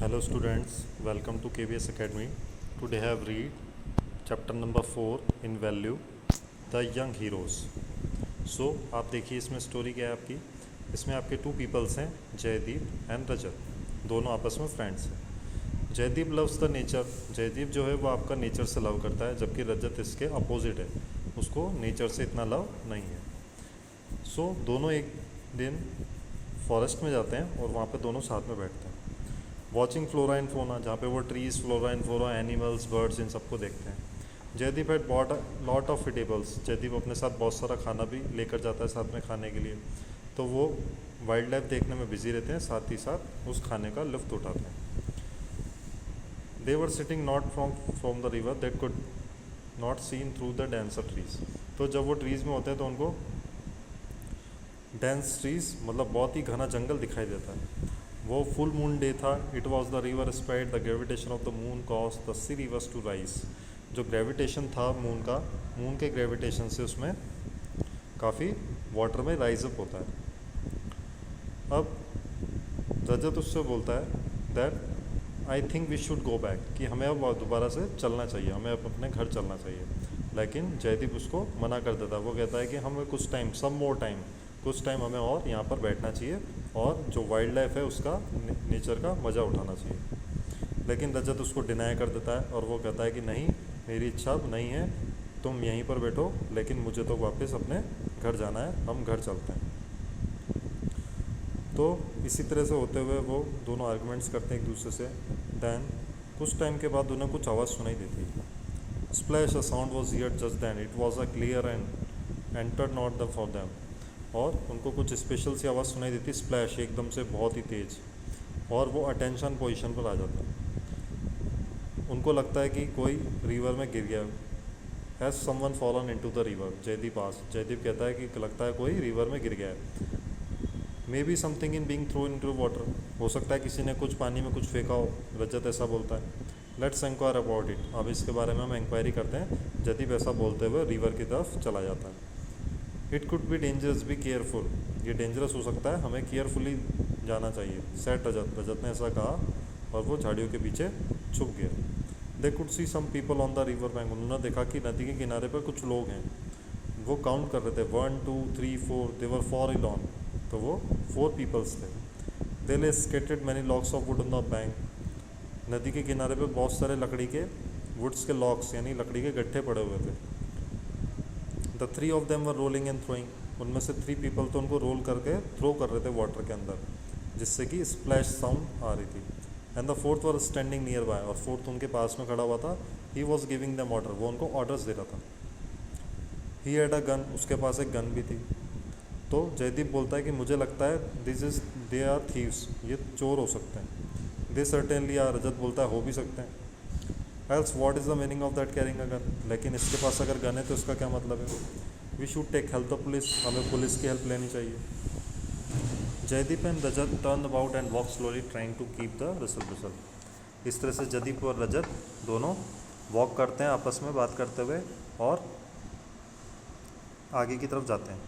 Hello students, welcome to KBS Academy. Today I have read chapter number 4 in value the young heroes. So आप देखिए इसमें story क्या है आपकी। इसमें आपके टू पीपल्स हैं, जयदीप एंड रजत। दोनों आपस में फ्रेंड्स हैं। Jaideep loves the nature. Jaideep जो है वो आपका नेचर से लव करता है, जबकि रजत इसके अपोजिट है, उसको नेचर से इतना लव नहीं है। सो दोनों एक दिन फॉरेस्ट में जाते हैं और वहाँ पे दोनों साथ में बैठते हैं, वॉचिंग फ्लोरा एंड फोना, जहाँ पे वो trees, flora and flora, animals, birds, इन सबको देखते हैं। Jaideep had bought a lot of eatables. Jaideep अपने साथ बहुत सारा खाना भी लेकर जाता है साथ में खाने के लिए, तो वो वाइल्ड लाइफ देखने में बिजी रहते हैं, साथ ही साथ उस खाने का लुफ्त उठाते हैं। They were sitting not from the river that could not seen through the denser trees. तो जब वो ट्रीज़ में होते हैं तो उनको डेंस ट्रीज मतलब बहुत ही घना जंगल दिखाई देता है। वो फुल मून डे था। It was the river spread the gravitation of the moon cause the sea rivers to rise. जो ग्रेविटेशन था मून का, मून के ग्रेविटेशन से उसमें काफ़ी वाटर में राइज अप होता है। अब रजत उससे बोलता है that I think we should go back, कि हमें अब दोबारा से चलना चाहिए, हमें अब अपने घर चलना चाहिए। लेकिन जयदीप उसको मना कर देता है। वो कहता है कि हमें कुछ टाइम, सम मोर टाइम, कुछ टाइम हमें और यहाँ पर बैठना चाहिए और जो वाइल्ड लाइफ है उसका, नेचर का मज़ा उठाना चाहिए। लेकिन रजत उसको डिनाई कर देता है और वो कहता है कि नहीं, मेरी इच्छा अब नहीं है, तुम यहीं पर बैठो, लेकिन मुझे तो वापस अपने घर जाना है, हम घर चलते हैं। तो इसी तरह से होते हुए वो दोनों आर्गूमेंट्स करते हैं एक दूसरे से। दैन कुछ टाइम के बाद उन्हें कुछ आवाज़ सुनाई देती है। Splash a sound was heard just then, it was a clear and enter not the for them. और उनको कुछ स्पेशल सी आवाज़ सुनाई देती, स्प्लैश एकदम से बहुत ही तेज़, और वो अटेंशन पोजीशन पर आ जाता है। उनको लगता है कि कोई रिवर में गिर गया। Has someone fallen into the river, Jaideep asked. Jaideep कहता है कि लगता है कोई रिवर में गिर गया है। May be something in being throne into water, हो सकता है किसी ने कुछ पानी में कुछ फेंका हो, रजत ऐसा बोलता है। लेट्स इंक्वायर अबाउट इट, अब इसके बारे में हम इंक्वायरी करते हैं। जयदीप ऐसा बोलते हुए रिवर की तरफ चला जाता है। It could be dangerous, be careful, ये डेंजरस हो सकता है, हमें केयरफुली जाना चाहिए। सेट रजत, रजत ने ऐसा कहा और वो झाड़ियों के पीछे छुप गया। They could see some people on the river bank, उन्होंने देखा कि नदी के किनारे पर कुछ लोग हैं। वो काउंट कर रहे थे, 1 2 3 4, दे वर 4 लॉन, तो वो 4 पीपल्स थे। दे ले skated many locks of would on the bank, नदी के किनारे पे बहुत सारे लकड़ी के वुड्स के लॉक्स यानी लकड़ी के गट्ठे पड़े हुए थे। The 3 of them were rolling and throwing, उनमें से 3 पीपल तो उनको रोल करके थ्रो कर रहे थे वाटर के अंदर, जिससे कि स्प्लैश साउंड आ रही थी। And the 4th were standing near by, और 4th उनके पास में खड़ा हुआ था। He was giving them order, वो उनको ऑर्डर्स दे रहा था। ही हैड अ गन, उसके पास एक गन भी थी। तो जयदीप बोलता है कि मुझे लगता है दे आर थीव्स, ये चोर हो सकते हैं। दे सर्टेनली आर, रजत बोलता है हो भी सकते हैं। Else what is the meaning of that carrying a gun, लेकिन इसके पास अगर गन है तो इसका क्या मतलब है। We should take help the police, हमें पुलिस की हेल्प लेनी चाहिए। Jaideep and Rajat turn about and walk slowly trying to keep the rustle. इस तरह से जयदीप और रजत दोनों वॉक करते हैं आपस में बात करते हुए और आगे की तरफ जाते हैं।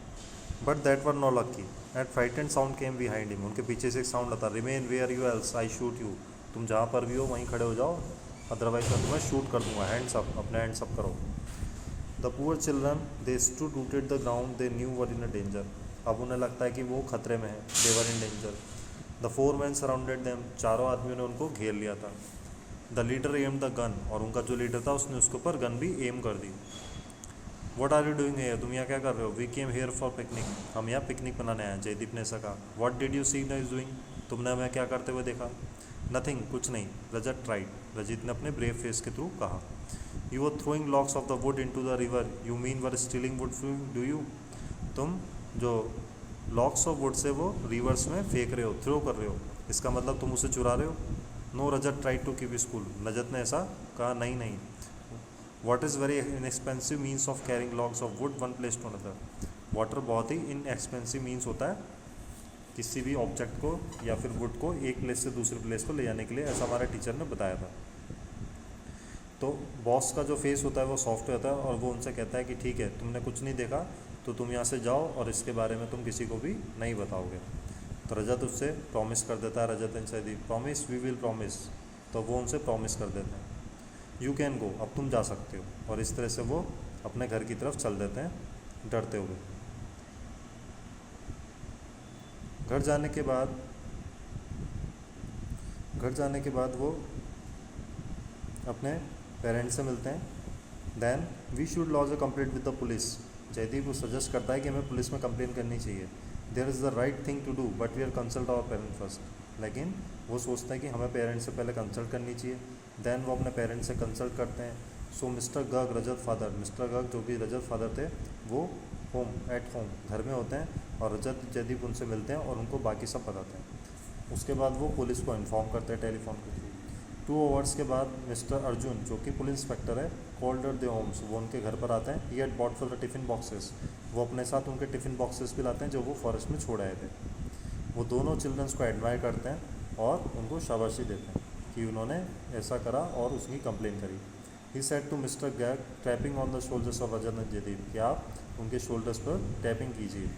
But that were no lucky, at frightened sound came behind him, उनके पीछे से एक साउंड आता, remain where you else I shoot you, तुम जहाँ पर भी हो वहीं खड़े हो जाओ, अदरवाइज मैं तुम्हें शूट कर दूंगा। हैंड्स अप, अपने हैंड्स अप करो। The poor children they stood rooted the ground, they knew were in a danger, अब उन्हें लगता है कि वो खतरे में है, they were in danger. The 4 men surrounded them, चारों आदमियों ने उनको घेर लिया था। The leader aimed the gun, और उनका जो लीडर था उसने उसके ऊपर गन भी एम कर दी। What are you doing here, तुम यहाँ क्या कर रहे हो। We came here for picnic, हम यहाँ पिकनिक मनाने आए हैं, जयदीप ने ऐसा कहा। What did you see is doing, तुमने हमें क्या करते हुए देखा। नथिंग, कुछ नहीं, रजत ट्राइड, रजित ने अपने ब्रेव फेस के थ्रू कहा। You were throwing locks of the wood into the river, you mean were stealing would do you, तुम जो लॉक्स ऑफ वुड से वो रिवर्स में फेंक रहे हो, थ्रो कर रहे हो, इसका मतलब तुम उसे चुरा रहे हो। No, Rajat tried to keep school, Rajat ने ऐसा कहा। नहीं नहीं। Water is very inexpensive means of carrying logs of wood one place to another, water बहुत ही इनएक्सपेंसिव मीन्स होता है किसी भी ऑब्जेक्ट को या फिर वुड को एक प्लेस से दूसरे प्लेस को ले जाने के लिए, ऐसा हमारे टीचर ने बताया था। तो बॉस का जो फेस होता है वो सॉफ्ट होता है और वो उनसे कहता है कि ठीक है, तुमने कुछ नहीं देखा तो तुम यहाँ से जाओ और इसके बारे में तुम किसी को भी नहीं बताओगे। तो रजत उससे प्रॉमिस कर देता है, Rajat and Jaideep promise we will promise, तो वो उनसे प्रॉमिस कर देते हैं। यू कैन गो, अब तुम जा सकते हो, और इस तरह से वो अपने घर की तरफ चल देते हैं डरते हुए। घर जाने के बाद वो अपने पेरेंट्स से मिलते हैं। Then we should lodge a complaint with the police, Jaideep को सजेस्ट करता है कि हमें पुलिस में कंप्लेन करनी चाहिए। There is the right thing to do but we are consult our parent first, लेकिन वो सोचता है कि हमें पेरेंट्स से पहले कंसल्ट करनी चाहिए। देन वो अपने पेरेंट्स से कंसल्ट करते हैं। सो मिस्टर गर्ग रजत फादर, मिस्टर गर्ग जो कि रजत फादर थे वो एट होम घर में होते हैं, और रजत जयदीप उनसे मिलते हैं और उनको बाकी सब बताते हैं। उसके बाद वो पुलिस को इन्फॉर्म करते हैं टेलीफोन के थ्रू। 2 आवर्स के बाद मिस्टर अर्जुन जो कि पुलिस इंस्पेक्टर है कॉल्डर द होम्स, वो उनके घर पर आते हैं। He had bought for the tiffin boxes, वो अपने साथ उनके टिफ़िन बॉक्सेस भी लाते हैं जो वो फॉरेस्ट में छोड़ आए थे। वो दोनों चिल्ड्रंस को एडमायर करते हैं और उनको शाबाशी देते हैं कि उन्होंने ऐसा करा और उसकी कंप्लेन करी। He said to mister gag tapping on the shoulders of Rajat and Jaideep, कि आप उनके शोल्डर्स पर टैपिंग कीजिए।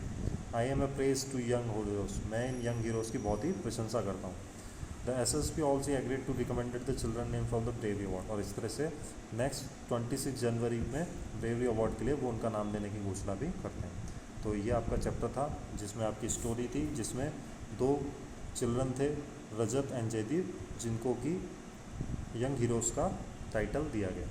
I am a praise to young heroes, मैं इन यंग हीरोज़ की बहुत ही प्रशंसा करता हूँ। The SSP also agreed to recommended the children name from the bravery award, और इस तरह से नेक्स्ट 26 जनवरी में ब्रेवरी अवार्ड के लिए वो उनका नाम देने की घोषणा भी करते हैं। तो ये आपका चैप्टर था जिसमें आपकी स्टोरी थी, जिसमें 2 चिल्ड्रन थे रजत एंड जयदीप, जिनको कि यंग हीरोज़ का टाइटल दिया गया।